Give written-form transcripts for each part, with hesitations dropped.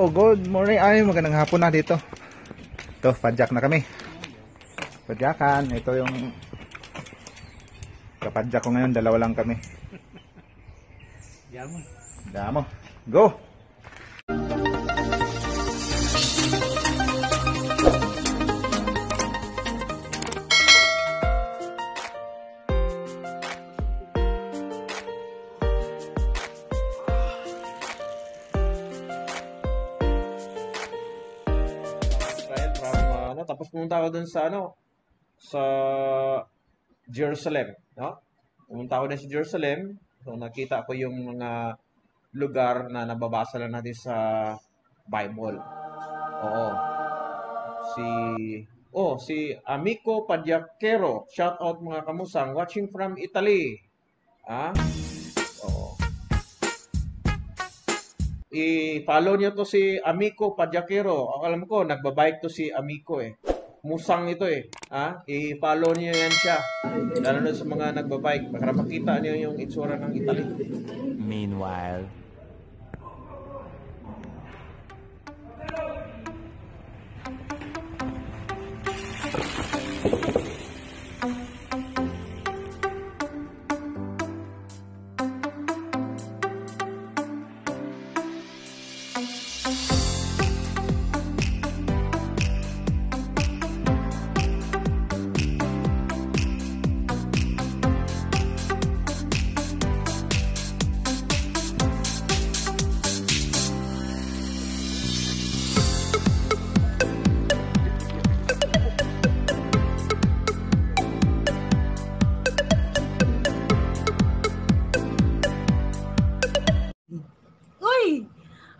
Oh, good morning. Ay, magandang hapon na dito. Ito, padyak na kami. Padyakan. Ito yung kapadyak ko ngayon. Dalawa lang kami. Damo. Go! Tapos pumunta ako dun sa sa Jerusalem, no? Pumunta ako dun sa Jerusalem. So nakita ko yung mga lugar na nababasa lang natin sa Bible. Oo. Si si Amico Padiakero. Shout out mga kamusang watching from Italy. Oo. I-follow niyo to si Amico Padiakero. Alam ko, nagbabike to si Amico eh. Musang ito eh. I-follow niyo yan siya. Lalo na sa mga nagbabike. Para makita niyo yung itsura ng Italy. Meanwhile.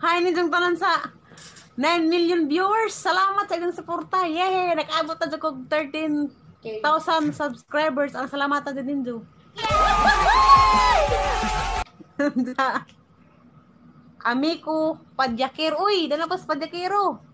Hi, nitong tanan sa 9 million viewers. Salamat sa inyong suporta. Yay! Nakaabot na ko 13,000 subscribers. Ang salamat na din ninyo. Amico Padiakero. Uy, dala pa sa Padiakero.